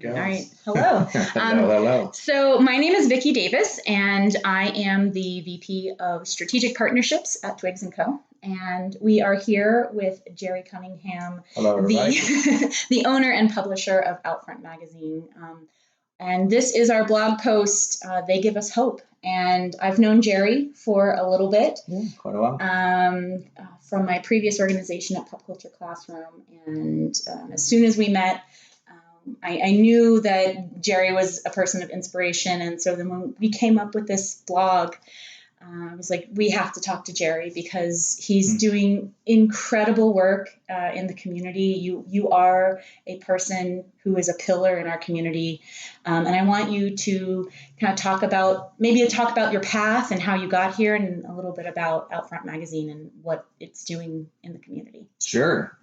All right. Hello. Hello. So my name is Vicki Davis, and I am the VP of Strategic Partnerships at Twiggs Co. And we are here with Jerry Cunningham, Hello, everybody. the owner and publisher of Outfront Magazine. And this is our blog post, They Give Us Hope. And I've known Jerry for a little bit. Yeah, quite a while. From my previous organization at Pop Culture Classroom. And as soon as we met, I knew that Jerry was a person of inspiration. And so then when we came up with this blog, I was like, we have to talk to Jerry because he's doing incredible work in the community. You are a person who is a pillar in our community. And I want you to kind of talk about your path and how you got here, and a little bit about Outfront Magazine and what it's doing in the community. Sure.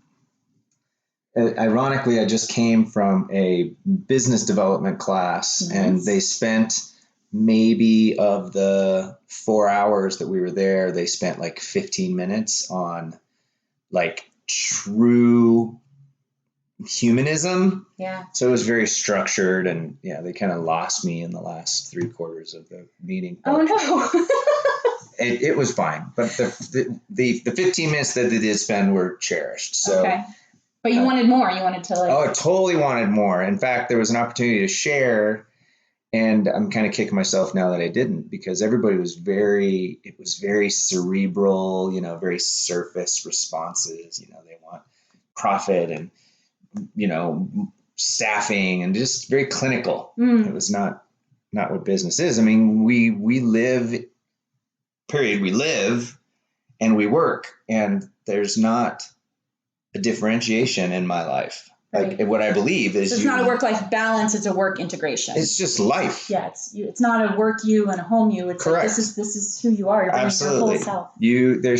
Ironically, I just came from a business development class, and they spent maybe of the 4 hours that we were there, they spent like 15 minutes on like true humanism. Yeah. So it was very structured, and yeah, they kind of lost me in the last 3/4 of the meeting. Oh no. It was fine, but the 15 minutes that they did spend were cherished. So. Okay. But you wanted more. You wanted to like. Oh, I totally wanted more. In fact, there was an opportunity to share, and I'm kind of kicking myself now that I didn't, because everybody was very cerebral, very surface responses. They want profit and, staffing and just very clinical. It was not what business is. I mean, we live, period. We live and we work, and there's not a differentiation in my life. Like what I believe is, so it's not a work-life balance; it's a work integration. It's just life. Yeah, it's not a work you and a home you. It's correct. Like this is who you are. You're absolutely your whole self. You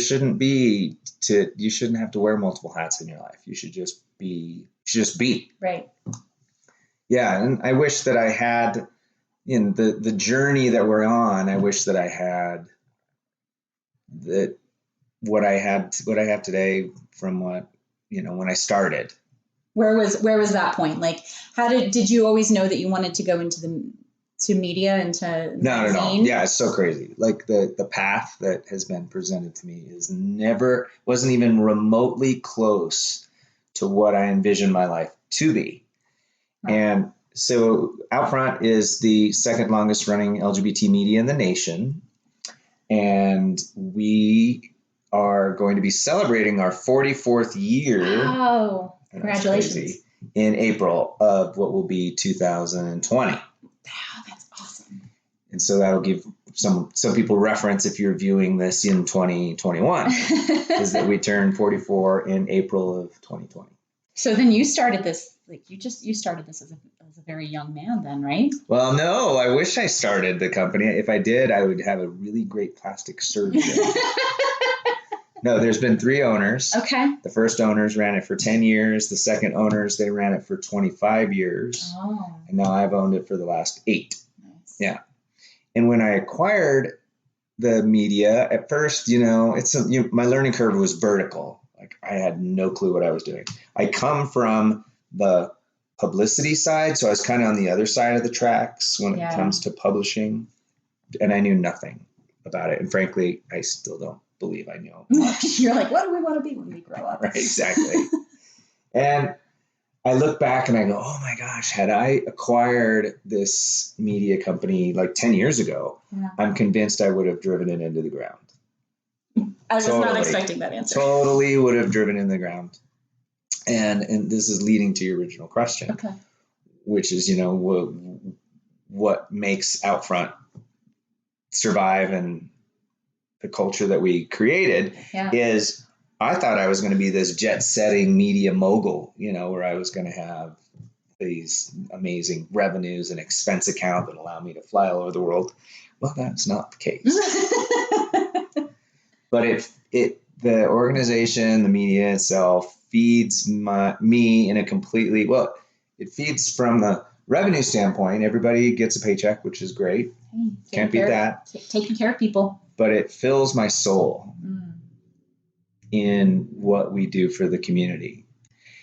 shouldn't have to wear multiple hats in your life. You should just be. Right. Yeah, and I wish that I had in the journey that we're on. I wish that I had that what I have today from what. When I started. Where was that point? Like, how did you always know that you wanted to go into media, into magazine? Not at all. Yeah, it's so crazy. Like the path that has been presented to me wasn't even remotely close to what I envisioned my life to be. Right. And so Outfront is the second longest running LGBT media in the nation, and we are going to be celebrating our 44th year. Wow. Congratulations. In April of what will be 2020. Wow, that's awesome. And so that'll give some people reference if you're viewing this in 2021, is that we turned 44 in April of 2020. So then you started this, like you started this as a very young man then, right? Well, no, I wish I started the company. If I did, I would have a really great plastic surgeon. No, there's been 3 owners. Okay. The first owners ran it for 10 years. The second owners, they ran it for 25 years. Oh. And now I've owned it for the last 8. Nice. Yeah. And when I acquired the media, at first, my learning curve was vertical. Like I had no clue what I was doing. I come from the publicity side, so I was kind of on the other side of the tracks when it comes to publishing, and I knew nothing about it. And frankly, I still don't believe I know much. You're like, what do we want to be when we grow up? Right, exactly. And I look back and I go, oh my gosh, had I acquired this media company like 10 years ago, I'm convinced I would have driven it into the ground. I was not expecting that answer. Totally would have driven it in the ground. And this is leading to your original question, which is, what makes Outfront survive and the culture that we created is I thought I was going to be this jet-setting media mogul, where I was going to have these amazing revenues and expense account that allow me to fly all over the world. Well, that's not the case. But the organization, the media itself feeds me in a completely, it feeds from the revenue standpoint. Everybody gets a paycheck, which is great. Can't beat that. Taking care of people. But it fills my soul in what we do for the community.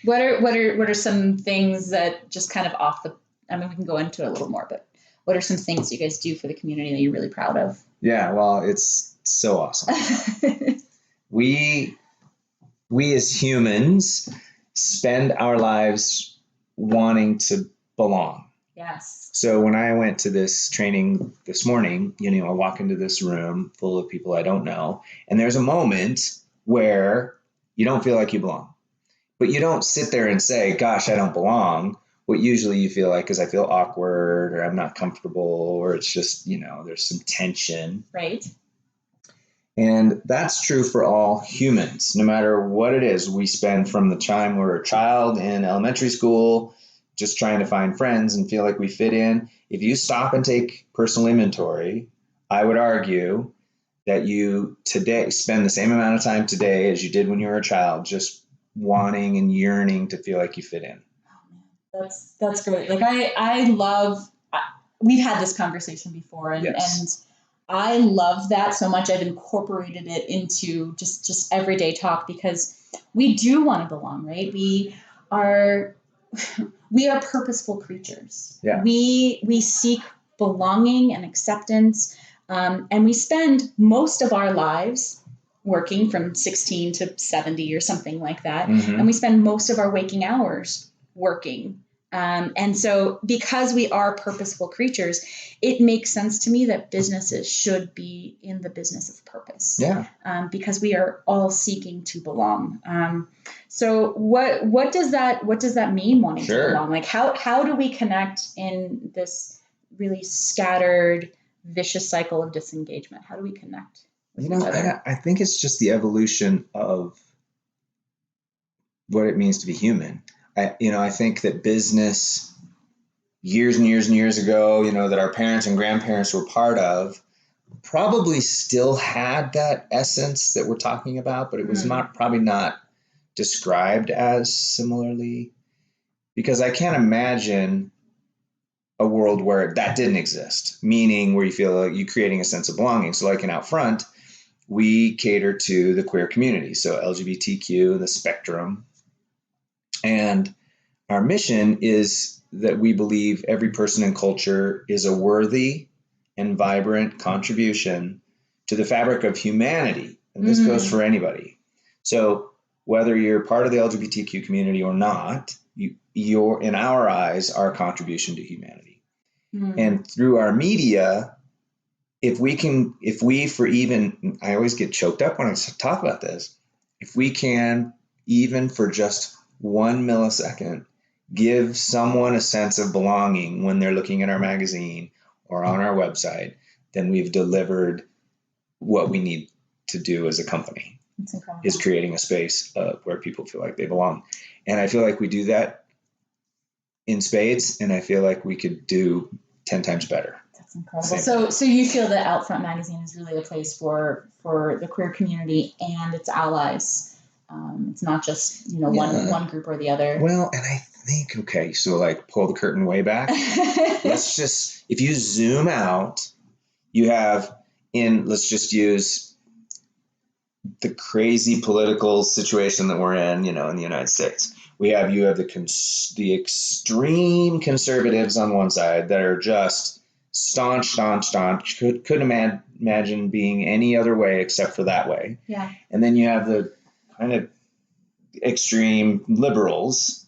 What are some things that just kind of off I mean, we can go into it a little more, but what are some things you guys do for the community that you're really proud of? Yeah, well, it's so awesome. We as humans spend our lives wanting to belong. Yes. So when I went to this training this morning, I walk into this room full of people I don't know, and there's a moment where you don't feel like you belong. But you don't sit there and say, gosh, I don't belong. What usually you feel like is I feel awkward, or I'm not comfortable, or it's just, there's some tension. Right. And that's true for all humans, no matter what it is. We spend from the time we're a child in elementary school just trying to find friends and feel like we fit in. If you stop and take personal inventory, I would argue that you today spend the same amount of time today as you did when you were a child, just wanting and yearning to feel like you fit in. Oh, man. That's great. Like I love, we've had this conversation before, and, Yes. and I love that so much. I've incorporated it into just everyday talk, because we do want to belong, right? We are purposeful creatures. Yeah. We seek belonging and acceptance, and we spend most of our lives working from 16 to 70 or something like that. Mm-hmm. And we spend most of our waking hours working. And so because we are purposeful creatures, it makes sense to me that businesses should be in the business of purpose. Yeah. Because we are all seeking to belong. So what does that mean, wanting to belong? Like how do we connect in this really scattered, vicious cycle of disengagement? How do we connect? I think it's just the evolution of what it means to be human. I think that business years and years and years ago, that our parents and grandparents were part of, probably still had that essence that we're talking about, but it was probably not described as similarly, because I can't imagine a world where that didn't exist, meaning where you feel like you're creating a sense of belonging. So like in Out Front, we cater to the queer community, so LGBTQ, the spectrum. And our mission is that we believe every person and culture is a worthy and vibrant contribution to the fabric of humanity. And this goes for anybody. So whether you're part of the LGBTQ community or not, you're, in our eyes, our contribution to humanity. And through our media, I always get choked up when I talk about this, if we can, even for just 1 millisecond, give someone a sense of belonging when they're looking at our magazine or on our website, then we've delivered what we need to do as a company. That's incredible. Is creating a space where people feel like they belong. And I feel like we do that in spades, and I feel like we could do 10 times better. That's incredible. So you feel that Out Front magazine is really a place for the queer community and its allies. It's not just one group or the other. Well, and I think, so like pull the curtain way back. If you zoom out, you have let's just use the crazy political situation that we're in, in the United States. You have the extreme conservatives on one side that are just staunch, couldn't imagine being any other way except for that way. Yeah. And then you have the kind of extreme liberals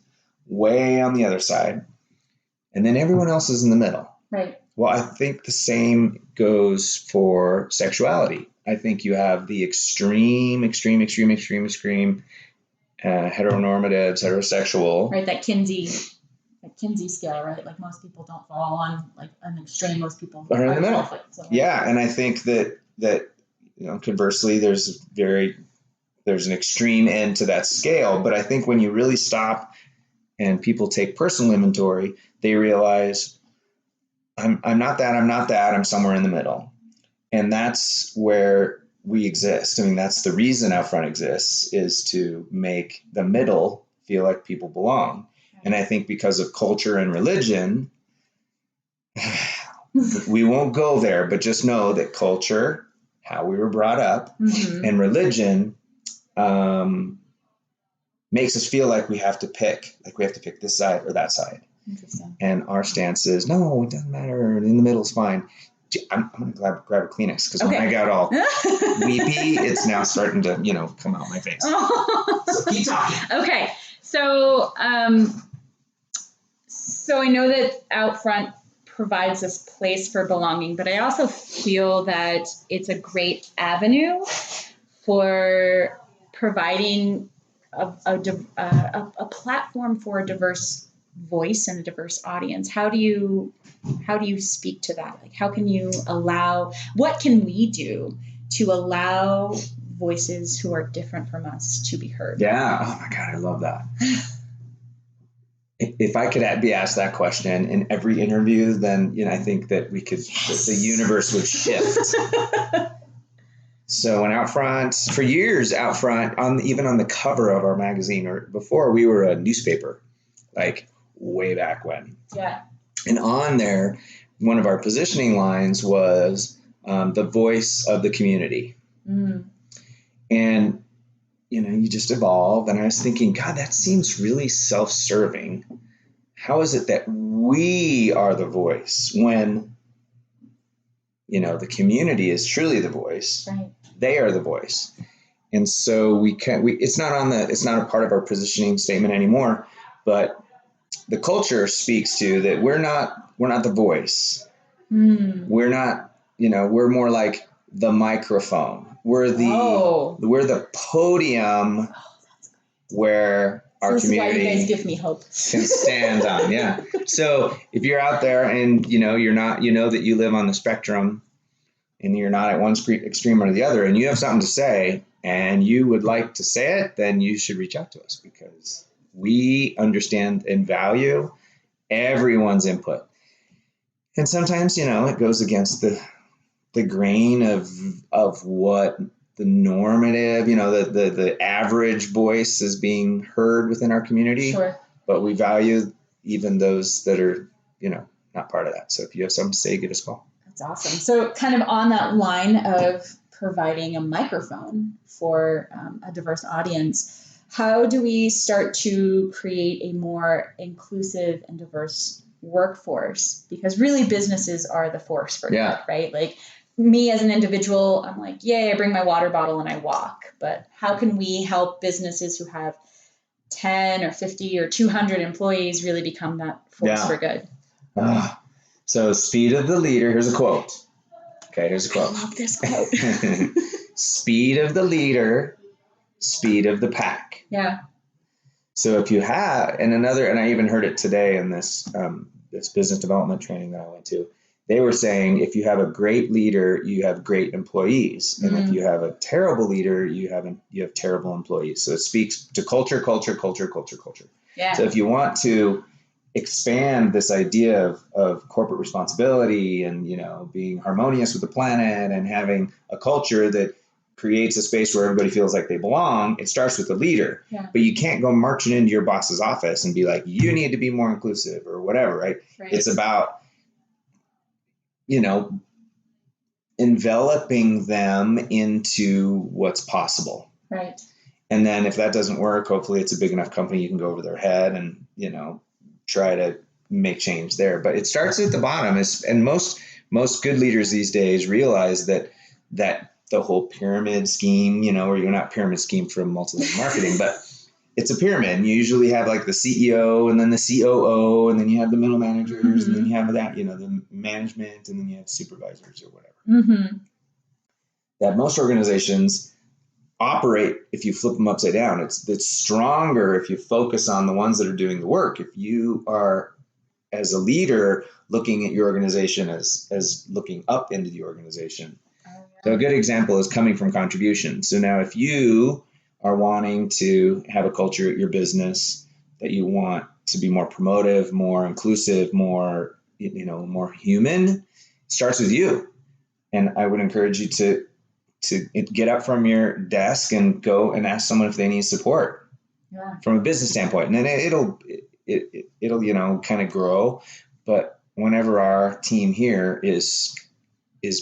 way on the other side. And then everyone else is in the middle. Right. Well, I think the same goes for sexuality. I think you have the extreme heteronormatives, heterosexual. Right, that Kinsey scale, right? Like most people don't fall on like an extreme. Most people are in the middle. So. Yeah, and I think that conversely, there's an extreme end to that scale. But I think when you really stop and people take personal inventory, they realize I'm not that, I'm somewhere in the middle. And that's where we exist. I mean, that's the reason Out Front exists, is to make the middle feel like people belong. And I think because of culture and religion, we won't go there, but just know that culture, how we were brought up, and religion makes us feel like we have to pick this side or that side. Interesting. And our stance is, no, it doesn't matter. In the middle is fine. I'm going to grab a Kleenex because when I got all weepy, it's now starting to, come out my face. So keep talking. Okay. So, so I know that Out Front provides this place for belonging, but I also feel that it's a great avenue for providing a platform for a diverse voice and a diverse audience. How do you speak to that? Like, how can you what can we do to allow voices who are different from us to be heard? Yeah. Oh my God, I love that. If I could be asked that question in every interview, then I think that the universe would shift. So when Out Front, for years, Out Front, even on the cover of our magazine, or before, we were a newspaper, like way back when. Yeah. And on there, one of our positioning lines was the voice of the community. Mm. And you just evolve. And I was thinking, God, that seems really self-serving. How is it that we are the voice when, the community is truly the voice? Right. They are the voice. And so it's not a part of our positioning statement anymore, but the culture speaks to that we're not the voice. Mm. We're not, we're more like the microphone. We're the podium where our community, this is why you guys give me hope, can stand on. Yeah. So if you're out there and you're not, that you live on the spectrum and you're not at one extreme or the other, and you have something to say and you would like to say it, then you should reach out to us, because we understand and value everyone's input. And sometimes, it goes against the grain of what the normative, the average voice is being heard within our community. Sure. But we value even those that are, not part of that. So if you have something to say, give us a call. That's awesome. So kind of on that line of providing a microphone for a diverse audience, how do we start to create a more inclusive and diverse workforce? Because really businesses are the force for good, right? Like, me as an individual, I'm like, yay, I bring my water bottle and I walk. But how can we help businesses who have 10 or 50 or 200 employees really become that force for good? So speed of the leader, here's a quote. Okay, here's a quote. I love this quote. Speed of the leader, speed of the pack. Yeah. So if you have, and I even heard it today in this business development training that I went to, they were saying if you have a great leader, you have great employees. And if you have a terrible leader, you have terrible employees. So it speaks to culture. Yeah. So if you want to expand this idea of corporate responsibility and, being harmonious with the planet and having a culture that creates a space where everybody feels like they belong, it starts with the leader. Yeah. But you can't go marching into your boss's office and be like, you need to be more inclusive or whatever, right? It's about, enveloping them into what's possible. Right. And then if that doesn't work, hopefully it's a big enough company you can go over their head and, try to make change there. But it starts at the bottom. And most good leaders these days realize that the whole pyramid scheme, where you're not pyramid scheme from multi-level marketing, but it's a pyramid. And you usually have like the CEO and then the COO, and then you have the middle managers, and then you have that, the management, and then you have supervisors or whatever. Mm-hmm. That most organizations operate, if you flip them upside down, it's stronger if you focus on the ones that are doing the work. If you are, as a leader, looking at your organization as looking up into the organization. So a good example is coming from contribution. So now if you are wanting to have a culture at your business that you want to be more promotive, more inclusive, more, more human, it starts with you. And I would encourage you to get up from your desk and go and ask someone if they need support from a business standpoint. And then it'll kind of grow. But whenever our team here is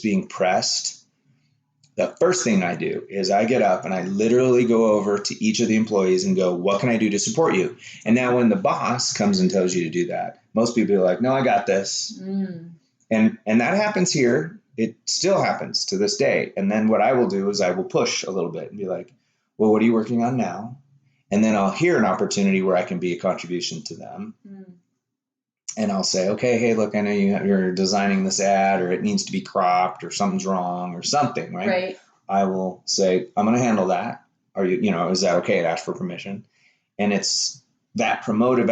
being pressed, the first thing I do is I get up and I literally go over to each of the employees and go, what can I do to support you? And now when the boss comes and tells you to do that, most people are like, no, I got this. And that happens here. It still happens to this day. And then what I will do is I will push a little bit and be like, well, what are you working on now? And then I'll hear an opportunity where I can be a contribution to them. And I'll say, okay, hey, look, I know you're designing this ad, or it needs to be cropped, or something's wrong, or something, right? Right. I will say, I'm going to handle that. Are you, is that okay? To ask for permission. And it's that promotive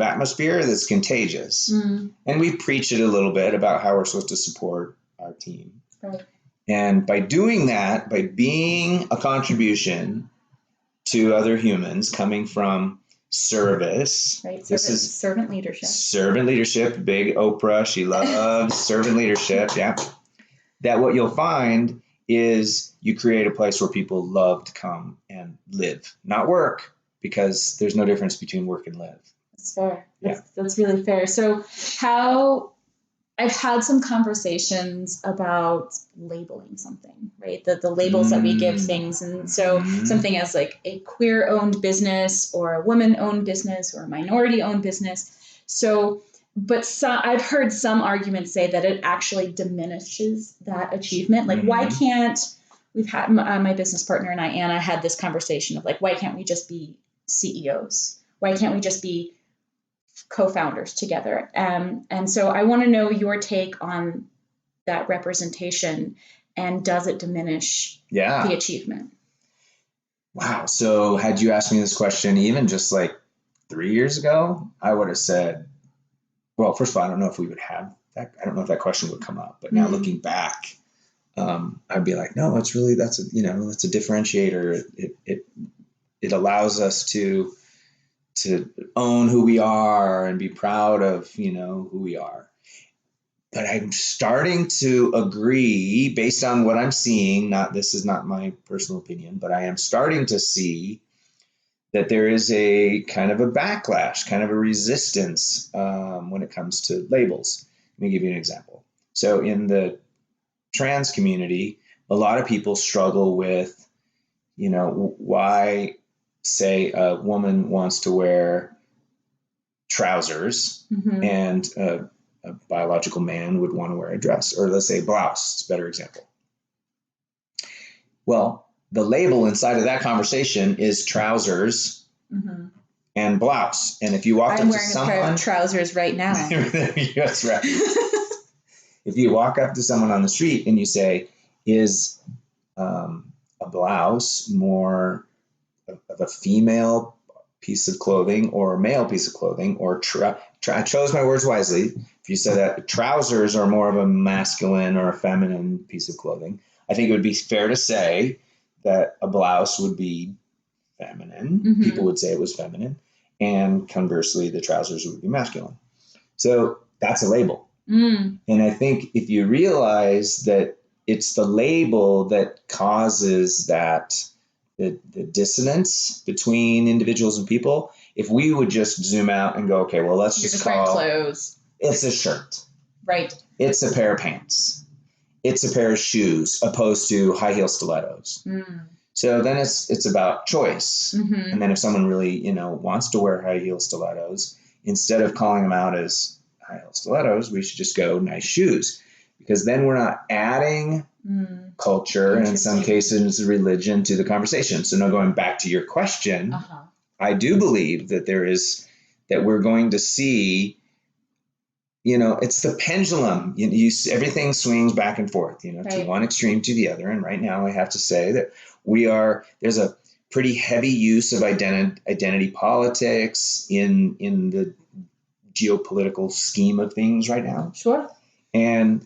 atmosphere that's contagious. And we preach it a little bit about how we're supposed to support our team. Right. And by doing that, by being a contribution to other humans coming from service. Right. This is servant leadership. Servant leadership, big Oprah. She loves servant leadership. Yeah. That what you'll find is you create a place where people love to come and live, not work, because there's no difference between work and live. That's fair. That's really fair. So I've had some conversations about labeling something, right? The labels that we give things. And so something as like a queer-owned business or a woman-owned business or a minority-owned business. So, but I've heard some arguments say that it actually diminishes that achievement. Like, why can't, we've had my business partner and I, Anna, had this conversation of like, why can't we just be CEOs? Why can't we just be co-founders together? And so I want to know your take on that representation, and does it diminish the achievement? Wow. So had you asked me this question even just like 3 years ago, I would have said, well, first of all, I don't know if we would have that. I don't know if that question would come up, but now looking back, I'd be like, no, that's a differentiator. It allows us to own who we are and be proud of, who we are. But I'm starting to agree, based on what I'm seeing, this is not my personal opinion, but I am starting to see that there is a kind of a backlash, kind of a resistance when it comes to labels. Let me give you an example. So in the trans community, a lot of people struggle with, why, say, a woman wants to wear trousers and a biological man would want to wear a dress, or let's say blouse. It's a better example. Well, the label inside of that conversation is trousers and blouse. And if you walk I'm up to wearing someone, a pair of trousers right now. That's right. If you walk up to someone on the street and you say, is a blouse more of a female piece of clothing or a male piece of clothing, or I chose my words wisely. If you said that trousers are more of a masculine or a feminine piece of clothing, I think it would be fair to say that a blouse would be feminine. People would say it was feminine. And conversely, the trousers would be masculine. So that's a label. And I think if you realize that it's the label that causes that the dissonance between individuals and people, if we would just zoom out and go, okay, well, let's just call clothes. It's a shirt. Right. It's a pair of pants. It's a pair of shoes, opposed to high heel stilettos. So then it's about choice. And then if someone really, wants to wear high heel stilettos, instead of calling them out as high heel stilettos, we should just go nice shoes, because then we're not adding culture and in some cases religion to the conversation. So now going back to your question, I do believe that we're going to see, it's the pendulum. Everything swings back and forth, to one extreme to the other. And right now I have to say that there's a pretty heavy use of identity politics in the geopolitical scheme of things right now. Sure. And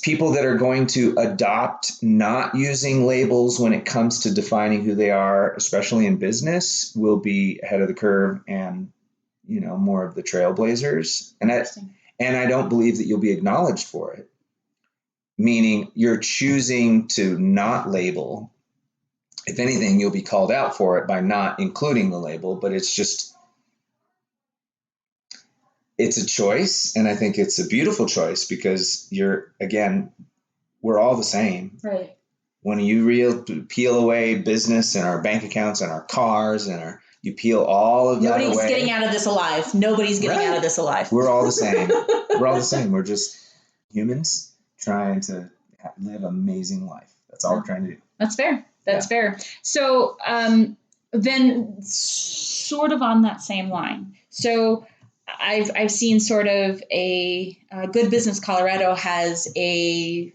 people that are going to adopt not using labels when it comes to defining who they are, especially in business, will be ahead of the curve and, more of the trailblazers. And I don't believe that you'll be acknowledged for it. Meaning you're choosing to not label. If anything, you'll be called out for it by not including the label, but it's a choice. And I think it's a beautiful choice, because you're, again, we're all the same. Right. When you peel away business and our bank accounts and our cars and you peel all of that away. Nobody's getting out of this alive. Nobody's getting out of this alive. We're all the same. We're all the same. We're just humans trying to live amazing life. That's all we're trying to do. That's fair. That's fair. So then sort of on that same line. So I've seen sort of a Good Business Colorado has a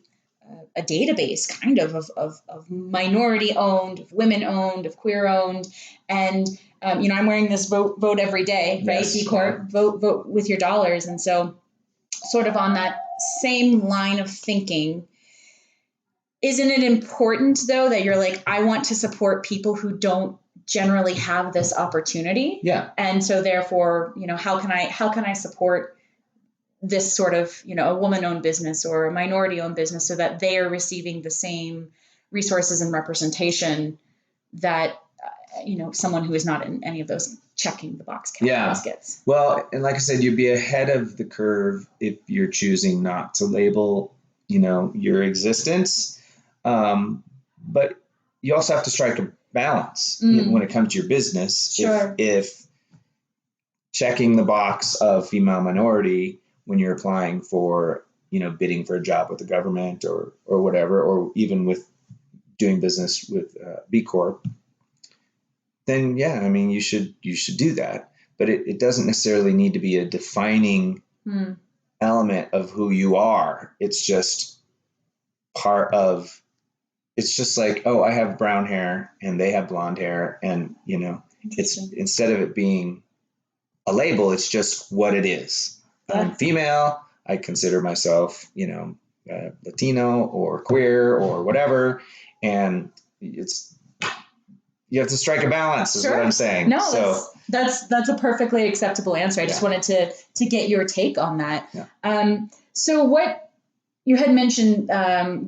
database kind of minority owned, of women owned, of queer owned. And, I'm wearing this vote every day, right? Yes. B Corp, vote with your dollars. And so sort of on that same line of thinking, isn't it important though, that you're like, I want to support people who don't generally have this opportunity? Yeah. And so therefore, how can I support this sort of, a woman-owned business or a minority-owned business so that they are receiving the same resources and representation that, someone who is not in any of those checking the box categories gets? Well, and like I said, you'd be ahead of the curve if you're choosing not to label, your existence. But you also have to strike a balance when it comes to your business. Sure. If checking the box of female minority when you're applying for, bidding for a job with the government or whatever, or even with doing business with B Corp, then you should do that. But it doesn't necessarily need to be a defining element of who you are. It's just it's just like, oh, I have brown hair and they have blonde hair, and it's, instead of it being a label, it's just what it is. Yeah. I'm female. I consider myself, Latino or queer or whatever. And you have to strike a balance is what I'm saying. No, so that's a perfectly acceptable answer. I just wanted to get your take on that. Yeah. So what you had mentioned,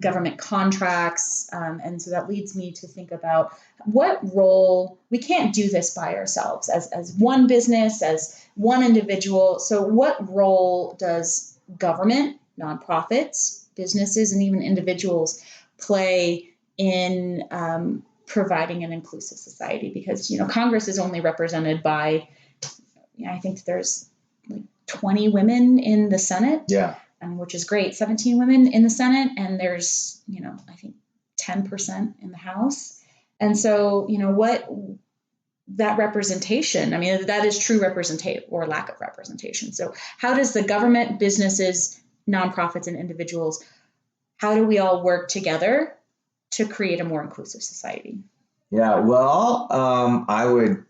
government contracts. And so that leads me to think about what role, we can't do this by ourselves as one business, as one individual. So what role does government, nonprofits, businesses, and even individuals play in providing an inclusive society? Because, Congress is only represented by, I think there's like 20 women in the Senate. Yeah. Which is great. 17 women in the Senate, and there's, I think 10% in the House. And so, what that representation, that is true representation or lack of representation. So how does the government, businesses, nonprofits, and individuals, how do we all work together to create a more inclusive society? Yeah, well, I would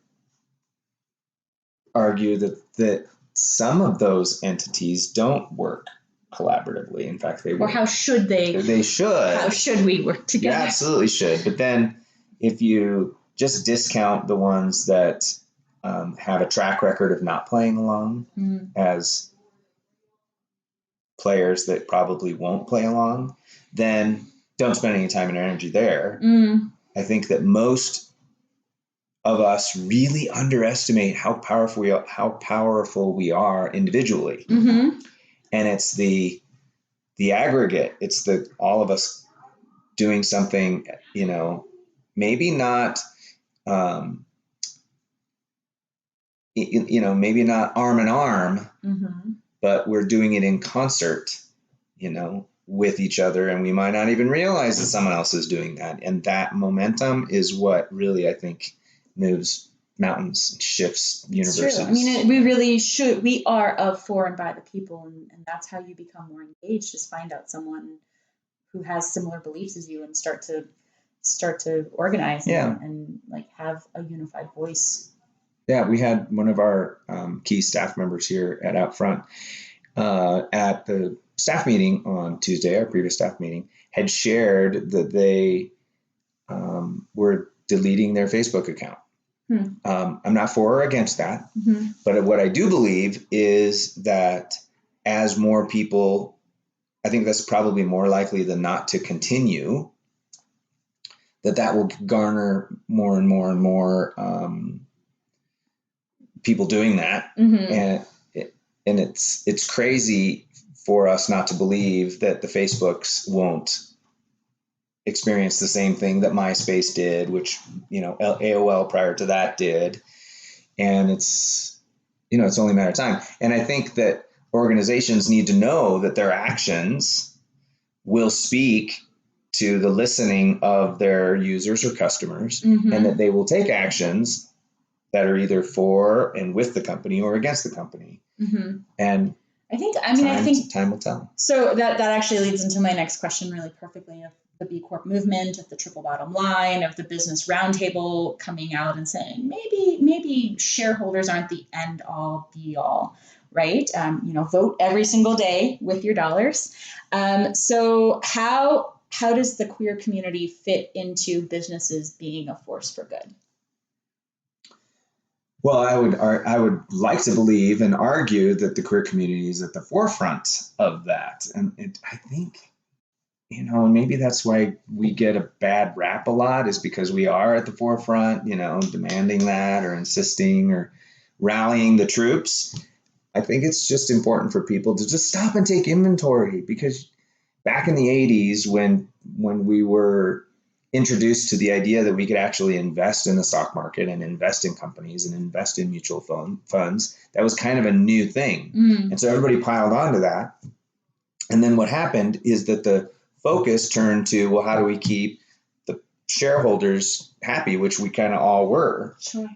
argue that some of those entities don't work collaboratively. In fact, they or how should they? They should. How should we work together? You absolutely should. But then, if you just discount the ones that have a track record of not playing along as players that probably won't play along, then don't spend any time and energy there. I think that most of us really underestimate how powerful we are individually. Mm-hmm. And it's the aggregate. It's all of us doing something, maybe not, maybe not arm in arm, but we're doing it in concert, with each other. And we might not even realize that someone else is doing that. And that momentum is what really, I think, moves mountains, shifts universes. We really should. We are of, for, and by the people, and that's how you become more engaged. Just find out someone who has similar beliefs as you and start to organize and like have a unified voice. Yeah, we had one of our key staff members here at Out Front at the staff meeting on Tuesday, our previous staff meeting, had shared that they were deleting their Facebook account. I'm not for or against that, but what I do believe is that as more people, I think that's probably more likely than not to continue, that will garner more and more and more people doing that. And it's crazy for us not to believe that the Facebooks won't experienced the same thing that MySpace did, which, AOL prior to that did. And it's only a matter of time. And I think that organizations need to know that their actions will speak to the listening of their users or customers, and that they will take actions that are either for and with the company or against the company. And I think time will tell. So that actually leads into my next question really perfectly, of the B Corp movement, of the triple bottom line, of the business roundtable coming out and saying maybe shareholders aren't the end all be all, right? Vote every single day with your dollars. So how does the queer community fit into businesses being a force for good? Well, I would like to believe and argue that the queer community is at the forefront of that. And I think, and maybe that's why we get a bad rap a lot, is because we are at the forefront, demanding that or insisting or rallying the troops. I think it's just important for people to just stop and take inventory, because back in the 80s, when we were introduced to the idea that we could actually invest in the stock market and invest in companies and invest in mutual funds, that was kind of a new thing. And so everybody piled onto that. And then what happened is that the focus turned to, well, how do we keep the shareholders happy, which we kind of all were. Sure.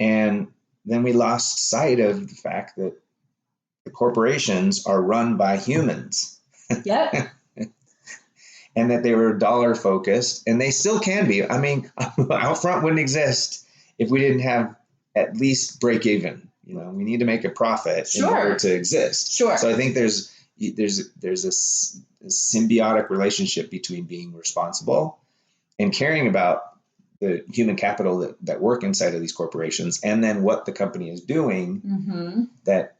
And then we lost sight of the fact that the corporations are run by humans. Yep. And that they were dollar focused, and they still can be. I mean, Outfront wouldn't exist if we didn't have at least break even. We need to make a profit in order to exist. Sure. So I think there's a symbiotic relationship between being responsible and caring about the human capital that work inside of these corporations, and then what the company is doing that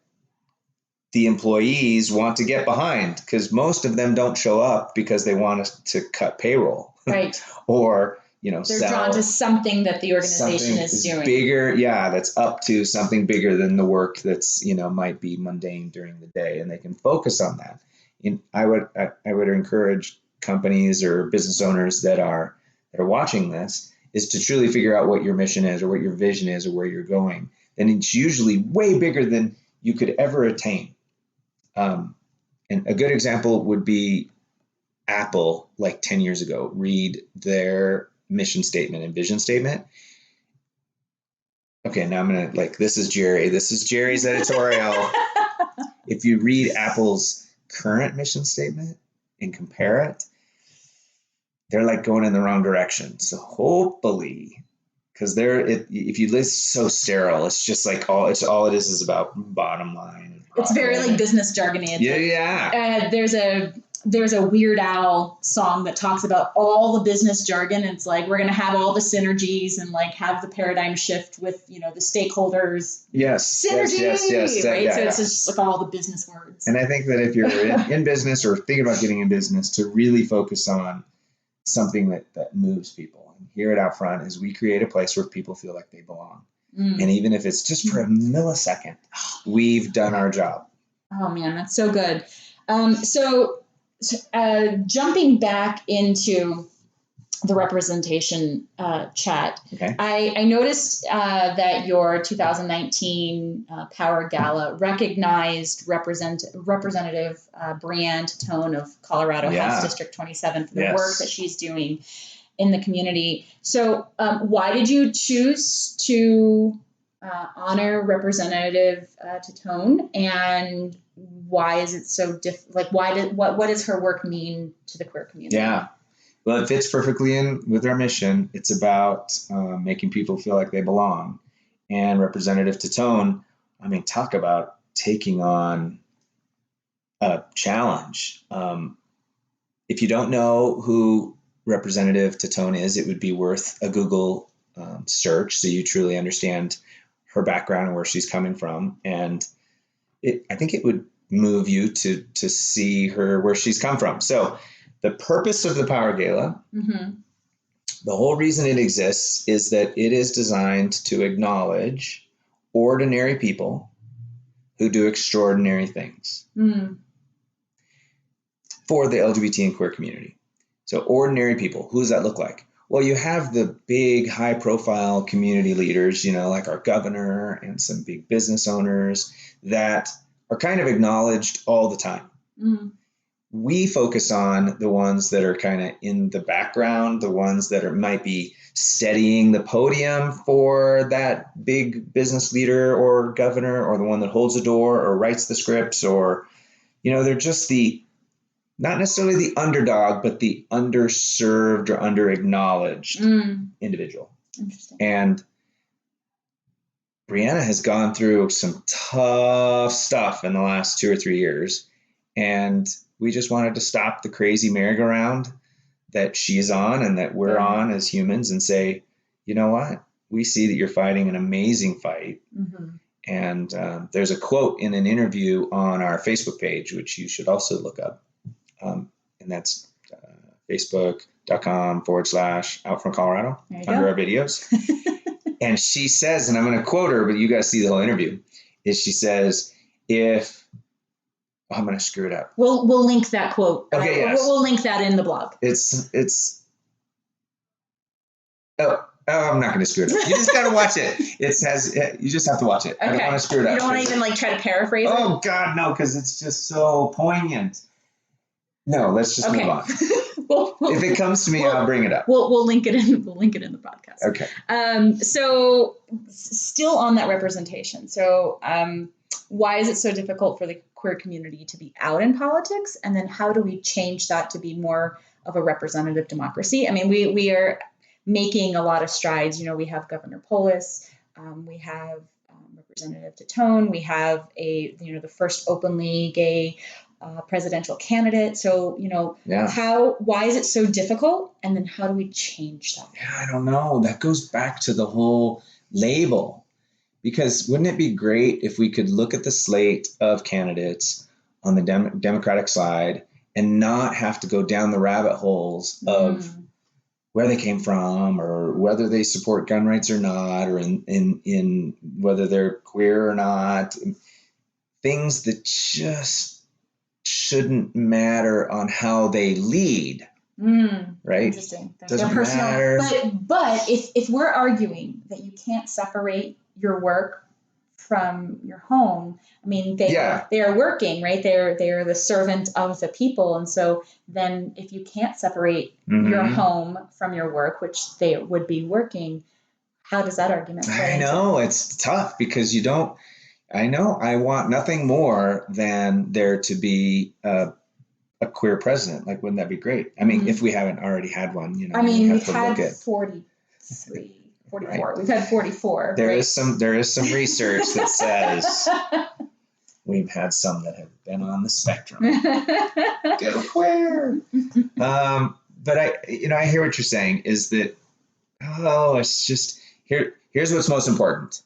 the employees want to get behind, because most of them don't show up because they want us to cut payroll. Right. Or, they're drawn to something that the organization is doing. Bigger, that's up to something bigger than the work that's, might be mundane during the day, and they can focus on that. And I would encourage companies or business owners that are watching this is to truly figure out what your mission is, or what your vision is, or where you're going. And it's usually way bigger than you could ever attain. And a good example would be Apple, like 10 years ago. Read their mission statement and vision statement. Okay, now I'm going to, this is Jerry. This is Jerry's editorial. If you read Apple's current mission statement and compare it, they're like going in the wrong direction. So hopefully, because if you list so sterile, it's just like all it is about bottom line. It's very like business jargon. Yeah. There's a Weird Al song that talks about all the business jargon. It's like, we're going to have all the synergies and have the paradigm shift with, the stakeholders. Yes. Synergy, yes. Right. So it's just all the business words. And I think that if you're in business or thinking about getting in business, to really focus on something that moves people. And here at Outfront is we create a place where people feel like they belong. And even if it's just for a millisecond, we've done our job. Oh man, that's so good. So jumping back into the representation chat, okay. I noticed that your 2019 Power Gala recognized Representative Brianna Titone of Colorado House District 27 for the work that she's doing in the community. So why did you choose to honor Representative Titone, and why is it so what does her work mean to the queer community? Yeah. Well, it fits perfectly in with our mission. It's about making people feel like they belong. And Representative Titone, talk about taking on a challenge. If you don't know who Representative Titone is, it would be worth a Google search so you truly understand her background and where she's coming from. And I think it would move you to see where she's come from. So the purpose of the Power Gala, the whole reason it exists is that it is designed to acknowledge ordinary people who do extraordinary things for the LGBT and queer community. So ordinary people, who does that look like? Well, you have the big high profile community leaders, like our governor and some big business owners that are kind of acknowledged all the time. Mm. We focus on the ones that are kind of in the background, the ones that might be steadying the podium for that big business leader or governor, or the one that holds the door or writes the scripts, or, they're just not necessarily the underdog, but the underserved or underacknowledged individual. Interesting. And Brianna has gone through some tough stuff in the last 2 or 3 years. And we just wanted to stop the crazy merry-go-round that she's on and that we're on as humans and say, you know what? We see that you're fighting an amazing fight. Mm-hmm. And there's a quote in an interview on our Facebook page, which you should also look up. And that's facebook.com/out from Colorado under our videos. And she says, and I'm going to quote her, but you guys see the whole interview, is she says, I'm going to screw it up. We'll link that quote. Okay, yes. We'll link that in the blog. I'm not going to screw it up. You just got to watch it. You just have to watch it. Okay. I don't want to screw it up. You don't want to even try to paraphrase it? Oh, God, no, because it's just so poignant. No, let's just move on. If it comes to me, I'll bring it up. We'll link it in. We'll link it in the podcast. Okay. So still on that representation. So why is it so difficult for the queer community to be out in politics? And then how do we change that to be more of a representative democracy? I mean, we are making a lot of strides. We have Governor Polis. We have Representative Titone. We have the first openly gay presidential candidate. So, why is it so difficult? And then how do we change that? Yeah, I don't know. That goes back to the whole label, because wouldn't it be great if we could look at the slate of candidates on the Democratic side and not have to go down the rabbit holes of where they came from, or whether they support gun rights or not, or in whether they're queer or not, things that just shouldn't matter on how they lead, right? Interesting. Doesn't matter. But if we're arguing that you can't separate your work from your home, I mean, they are working, right? They're the servant of the people, and so then if you can't separate your home from your work, which they would be working, how does that argument play? I know it's tough because you don't. I know I want nothing more than there to be a queer president. Like, wouldn't that be great? I mean, if we haven't already had one, I mean, we've had 43, 44. Right. We've had 44. There is some research that says we've had some that have been on the spectrum. Go queer. But I hear what you're saying is that, it's just here's what's most important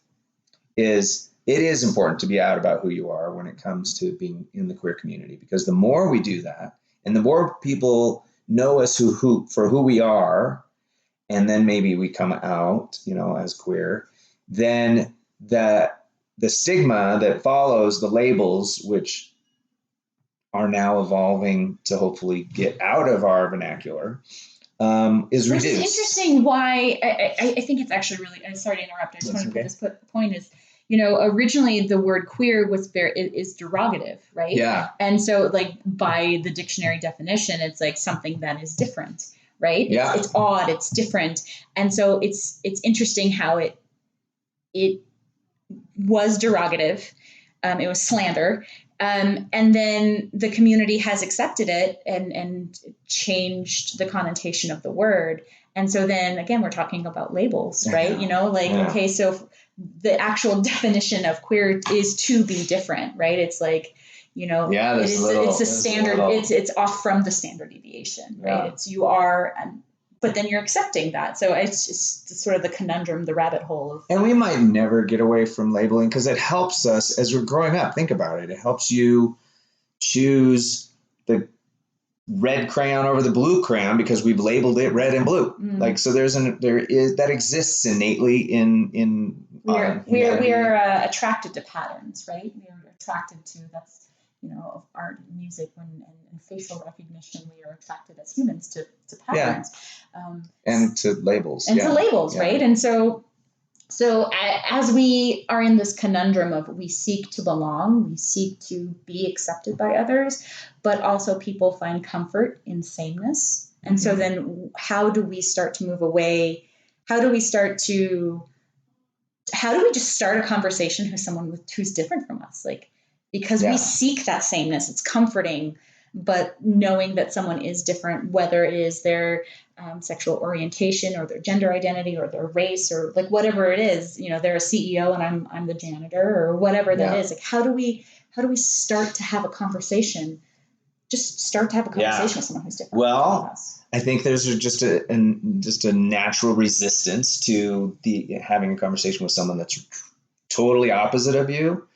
is, it is important to be out about who you are when it comes to being in the queer community, because the more we do that and the more people know us for who we are, and then maybe we come out, as queer, then the stigma that follows the labels, which are now evolving to hopefully get out of our vernacular, is reduced. Which is interesting why I think it's actually really, I'm sorry to interrupt, I just want to put this point is, originally the word queer is derogative, right? Yeah. And so by the dictionary definition, it's like something that is different, right? Yeah. It's odd, it's different. And so it's interesting how it was derogative. It was slander. And then the community has accepted it and changed the connotation of the word. And so then again, we're talking about labels, right? Okay, so the actual definition of queer is to be different, right? It's like, it's a standard, it's off from the standard deviation, right? It's you are, but then you're accepting that. So it's just sort of the conundrum, the rabbit hole. And we might never get away from labeling because it helps us as we're growing up. Think about it. It helps you choose the red crayon over the blue crayon because we've labeled it red and blue. So there is that exists innately in we are attracted to patterns, right? We are attracted to of art and music and facial recognition, we are attracted as humans to patterns. And to labels. And to labels, right? And so as we are in this conundrum of we seek to belong, we seek to be accepted by others, but also people find comfort in sameness. And so then how do we start to move away? How do we just start a conversation with someone who's different from us? Because we seek that sameness, it's comforting, but knowing that someone is different, whether it is their sexual orientation or their gender identity or their race or whatever it is, they're a CEO and I'm the janitor or whatever that is. How do we start to have a conversation? Just start to have a conversation with someone who's different. Well, I think there's just a natural resistance to having a conversation with someone that's totally opposite of you.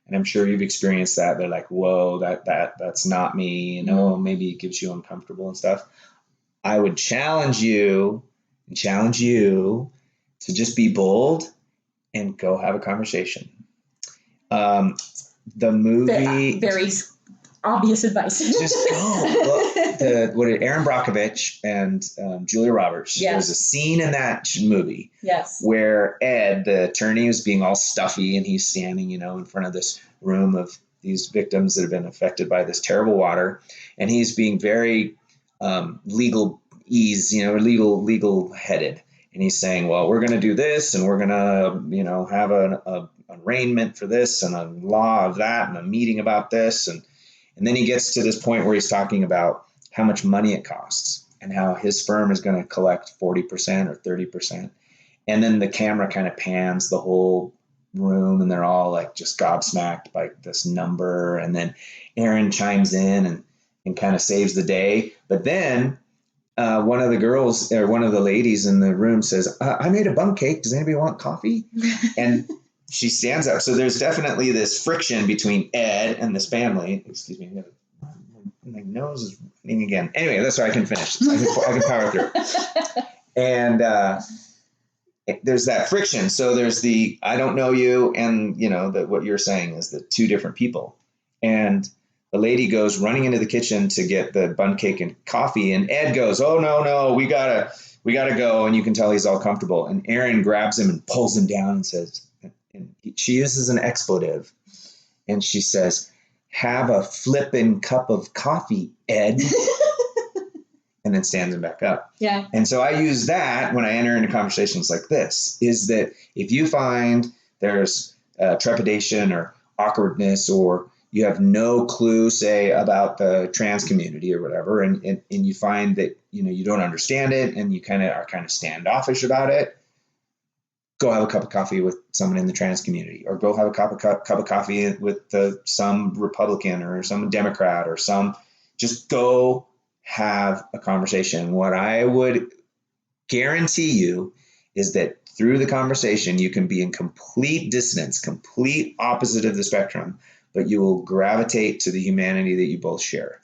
And I'm sure you've experienced that. They're like, whoa, that's not me. Maybe it gives you uncomfortable and stuff. I would challenge you to just be bold and go have a conversation. The movie... Very obvious advice. Just go. Aaron Brockovich and Julia Roberts. Yes. There's a scene in that movie where Ed, the attorney, is being all stuffy and he's standing, in front of this room of these victims that have been affected by this terrible water. And he's being very legal headed. And he's saying, well, we're going to do this and we're going to, have an arraignment for this and a law of that and a meeting about this. And then he gets to this point where he's talking about how much money it costs and how his firm is going to collect 40% or 30%. And then the camera kind of pans the whole room and they're all just gobsmacked by this number. And then Aaron chimes in and kind of saves the day. But then one of the girls or one of the ladies in the room says, I made a bunk cake. Does anybody want coffee? And she stands up. So there's definitely this friction between Ed and this family. Excuse me. My nose is running again. Anyway, that's why I can finish. I can power through. And there's that friction. So there's the I don't know you, and that what you're saying is the two different people. And the lady goes running into the kitchen to get the bun cake and coffee, and Ed goes, "Oh no, we gotta go." And you can tell he's all comfortable. And Aaron grabs him and pulls him down and says, and she uses an expletive, and she says, "Have a flippin' cup of coffee, Ed." And then stands him back up. Yeah. And so I use that when I enter into conversations like this, is that if you find there's trepidation or awkwardness, or you have no clue, say, about the trans community or whatever, and you find that, you don't understand it and you are kind of standoffish about it, go have a cup of coffee with someone in the trans community, or go have a cup of coffee with some Republican or some Democrat or just go have a conversation. What I would guarantee you is that through the conversation, you can be in complete dissonance, complete opposite of the spectrum, but you will gravitate to the humanity that you both share.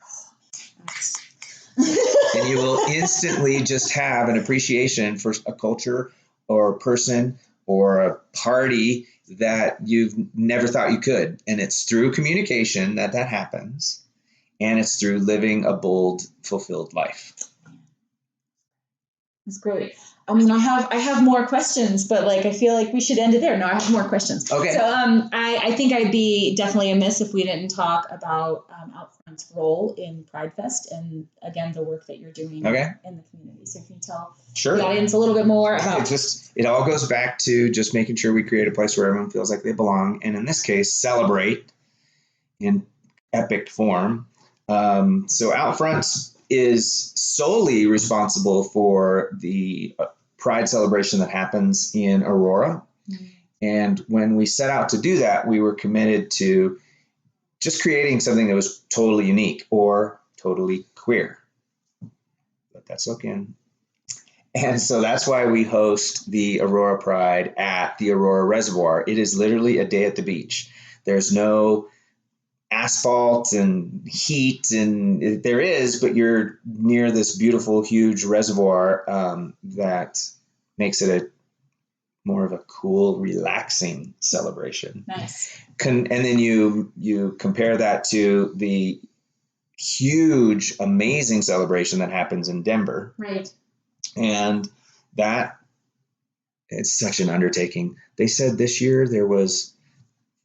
And you will instantly just have an appreciation for a culture or a person or a party that you've never thought you could. And it's through communication that happens. And it's through living a bold, fulfilled life. That's great. I have more questions, but I feel like we should end it there. No, I have more questions. Okay. So I think I'd be definitely amiss if we didn't talk about Outfront's role in Pridefest and, again, the work that you're doing in the community. So can you tell the audience a little bit more about... It all goes back to just making sure we create a place where everyone feels like they belong. And in this case, celebrate in epic form. So Outfront is solely responsible for the Pride celebration that happens in Auroua. Mm-hmm. And when we set out to do that, we were committed to just creating something that was totally unique or totally queer. Let that soak in. And so that's why we host the Auroua Pride at the Auroua Reservoir. It is literally a day at the beach. There's no asphalt and heat, and there is, but you're near this beautiful, huge reservoir that makes it more of a cool, relaxing celebration. Nice. And then you compare that to the huge, amazing celebration that happens in Denver. Right. And that, it's such an undertaking. They said this year there was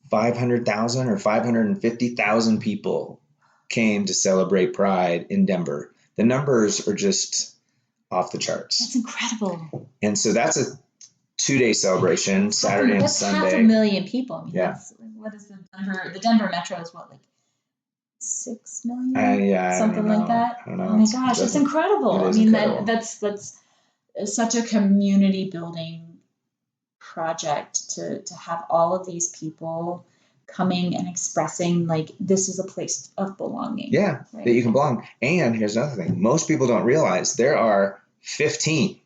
500,000 or 550,000 people came to celebrate Pride in Denver. The numbers are just off the charts. That's incredible. And so that's a 2-day celebration, Saturday and Sunday. That's 500,000 people. I mean, yeah. That's, what is the Denver metro is what, like 6 million? Something like that? I don't know. Oh my gosh, that's incredible. I mean, incredible. That's such a community building project to have all of these people coming and expressing like this is a place of belonging. Yeah, right? That you can belong. And here's another thing. Most people don't realize there are 15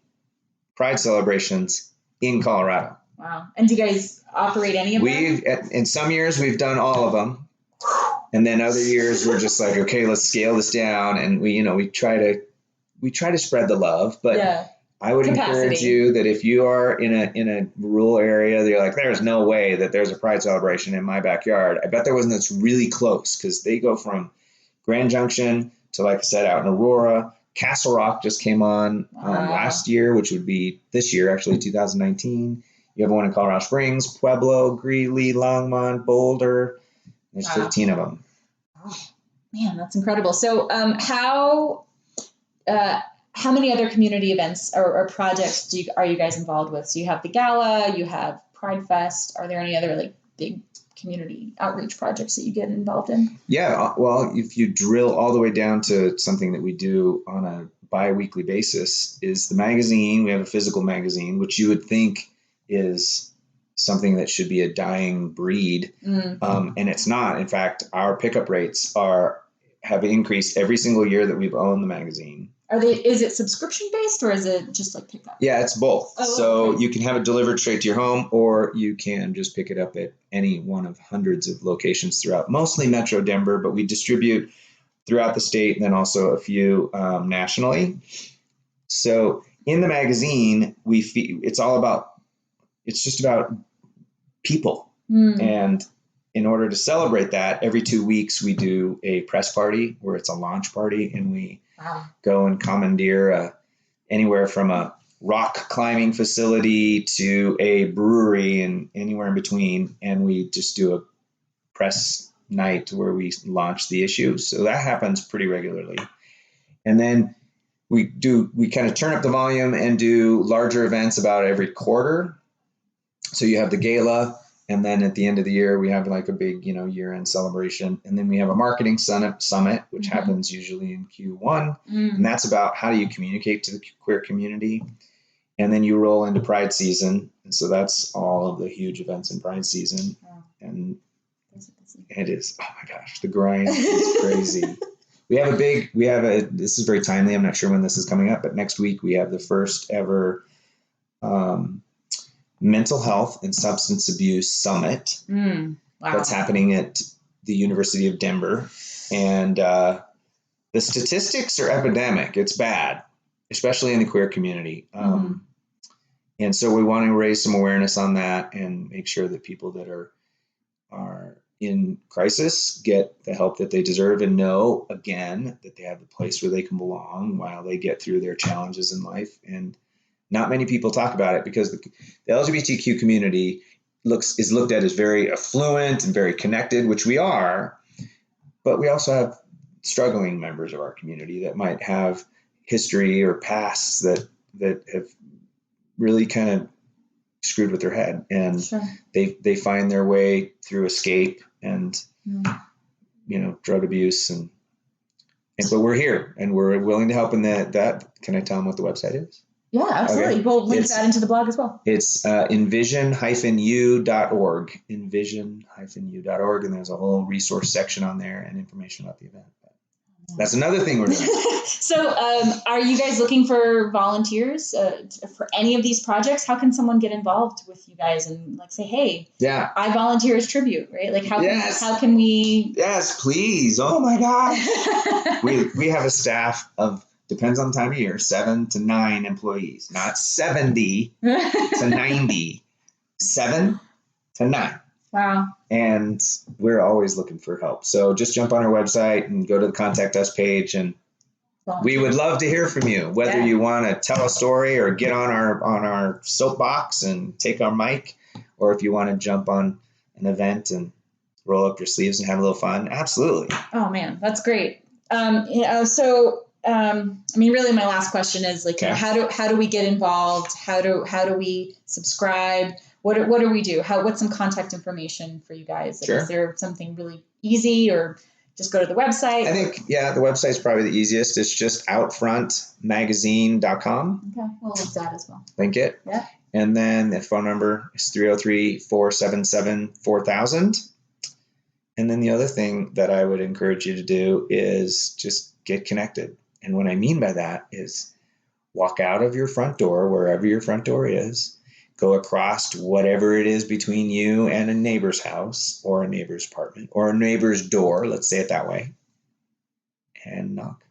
Pride celebrations in Colorado. Wow. And do you guys operate any of them? In some years we've done all of them. And then other years we're just like, okay, let's scale this down. And we try to spread the love, but yeah. I would encourage you that if you are in a rural area, you're like, there's no way that there's a Pride celebration in my backyard. I bet there wasn't. That's really close because they go from Grand Junction to, like I said, out in Auroua. Castle Rock just came on last year, which would be this year, actually, 2019. You have one in Colorado Springs, Pueblo, Greeley, Longmont, Boulder. There's 15 of them. Oh, man, that's incredible. So how many other community events or projects are you guys involved with? So you have the gala, you have Pridefest. Are there any other like big community outreach projects that you get involved in? Yeah, well, if you drill all the way down to something that we do on a bi-weekly basis is the magazine. We have a physical magazine, which you would think is something that should be a dying breed. And it's not. In fact, our pickup rates have increased every single year that we've owned the magazine. Is it subscription based or is it just like pickup? Yeah, it's both. Oh, so okay. You can have it delivered straight to your home, or you can just pick it up at any one of hundreds of locations throughout, mostly Metro Denver, but we distribute throughout the state and then also a few nationally. So in the magazine, it's just about people. And in order to celebrate that, every 2 weeks we do a press party where it's a launch party, and we go and commandeer anywhere from a rock climbing facility to a brewery and anywhere in between. And we just do a press night where we launch the issue. So that happens pretty regularly. And then we kind of turn up the volume and do larger events about every quarter. So you have the gala, and then at the end of the year, we have like a big, year-end celebration. And then we have a marketing summit, which happens usually in Q1. And that's about how do you communicate to the queer community. And then you roll into Pride season. And so that's all of the huge events in Pride season. And it is, oh my gosh, the grind is crazy. This is very timely. I'm not sure when this is coming up, but next week we have the first ever Mental Health and Substance Abuse Summit. Wow. That's happening at the University of Denver. And the statistics are epidemic. It's bad, especially in the queer community. And so we want to raise some awareness on that and make sure that people that are in crisis get the help that they deserve and know, again, that they have a place where they can belong while they get through their challenges in life. And not many people talk about it because the LGBTQ community is looked at as very affluent and very connected, which we are, but we also have struggling members of our community that might have history or pasts that have really kind of screwed with their head, and they find their way through escape and drug abuse and but we're here and we're willing to help in that. Can I tell them what the website is? Yeah, absolutely. Okay. We'll link that into the blog as well. It's envision-u.org, envision-u.org, and there's a whole resource section on there and information about the event. That's another thing we're doing. So are you guys looking for volunteers for any of these projects? How can someone get involved with you guys and like say, hey, I volunteer as tribute, right? Like how can we? Yes, please. Oh my gosh. we have a staff of, depends on the time of year, 7 to 9 employees, not 70 to 90. 7 to 9. Wow. And we're always looking for help. So just jump on our website and go to the contact us page, and we would love to hear from you, whether you want to tell a story or get on our soapbox and take our mic, or if you want to jump on an event and roll up your sleeves and have a little fun. Absolutely. Oh man, that's great. Really my last question is like, how do we get involved? How do we subscribe? What do we do? What's some contact information for you guys? Sure. Is there something really easy, or just go to the website? I think, the website's probably the easiest. It's just outfrontmagazine.com. Okay, we'll link that as well. Link it. Yeah. And then the phone number is 303-477-4000. And then the other thing that I would encourage you to do is just get connected. And what I mean by that is walk out of your front door, wherever your front door is, go across whatever it is between you and a neighbor's house or a neighbor's apartment or a neighbor's door, let's say it that way, and knock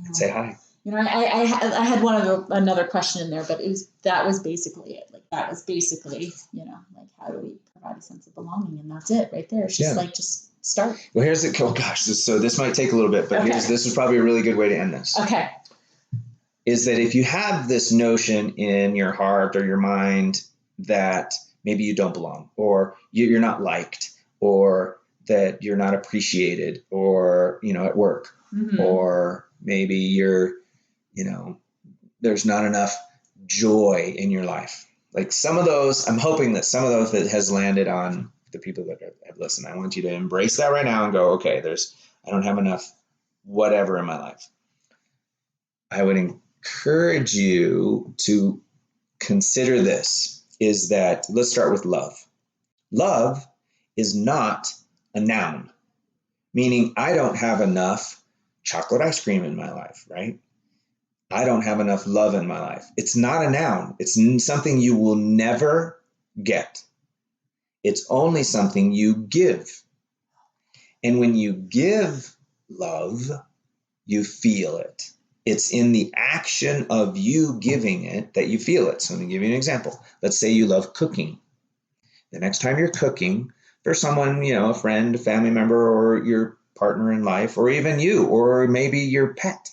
and say hi. I had another question in there, but that was basically it. Like that was basically, how do we provide a sense of belonging? And that's it right there. It's just just start. Well, here's it. Oh gosh, this might take a little bit, but this is probably a really good way to end this. Okay. Is that if you have this notion in your heart or your mind that maybe you don't belong, or you're not liked, or that you're not appreciated, or, at work, or maybe you're, there's not enough joy in your life. Like some of those, I'm hoping that some of those that has landed on the people that have listened. I want you to embrace that right now and go, okay, I don't have enough whatever in my life. I would encourage you to consider this, is that let's start with love. Love is not a noun, meaning I don't have enough chocolate ice cream in my life, right? I don't have enough love in my life. It's not a noun. It's something you will never get. It's only something you give. And when you give love, you feel it. It's in the action of you giving it that you feel it. So let me give you an example. Let's say you love cooking. The next time you're cooking for someone, a friend, a family member, or your partner in life, or even you, or maybe your pet,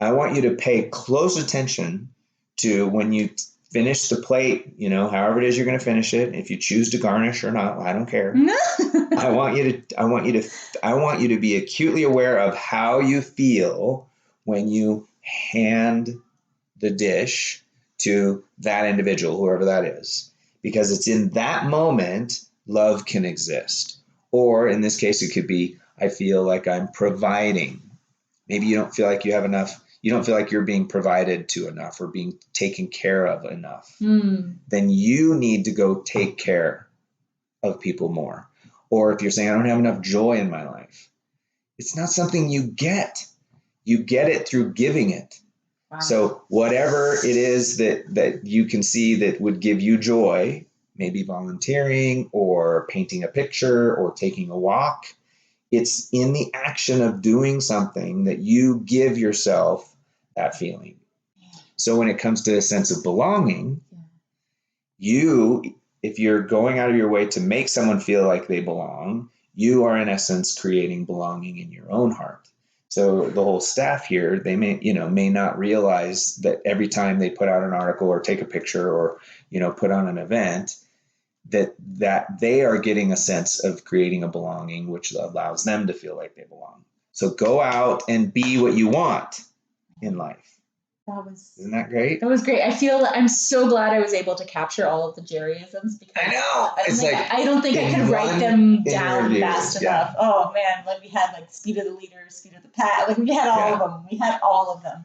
I want you to pay close attention to when you finish the plate, however it is you're going to finish it. If you choose to garnish or not, I don't care. I want you to be acutely aware of how you feel when you hand the dish to that individual, whoever that is, because it's in that moment love can exist. Or in this case, it could be, I feel like I'm providing. Maybe you don't feel like you have enough. You don't feel like you're being provided to enough or being taken care of enough. Then you need to go take care of people more. Or if you're saying, I don't have enough joy in my life, it's not something you get. You get it through giving it. Wow. So whatever it is that you can see that would give you joy, maybe volunteering or painting a picture or taking a walk, it's in the action of doing something that you give yourself that feeling. So when it comes to a sense of belonging, if you're going out of your way to make someone feel like they belong, you are in essence creating belonging in your own heart. So the whole staff here, they may not realize that every time they put out an article or take a picture or, put on an event, that they are getting a sense of creating a belonging, which allows them to feel like they belong. So go out and be what you want in life. Isn't that great? That was great. I'm so glad I was able to capture all of the Jerryisms, because I know. I don't think I could write them down fast enough. Oh man, we had speed of the leader, speed of the pack. We had all of them. We had all of them.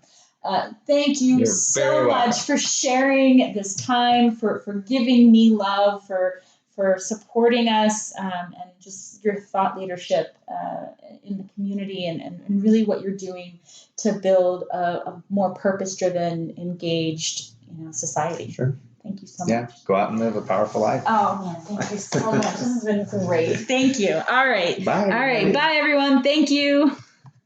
Thank you so much for sharing this time, for giving me love, for supporting us, and just your thought leadership in the community, and really what you're doing to build a more purpose-driven, engaged, society. Sure. Thank you so much. Yeah, go out and live a powerful life. Oh man, thank you so much. This has been great. Thank you. All right. Bye. All right. Bye, everyone. Thank you.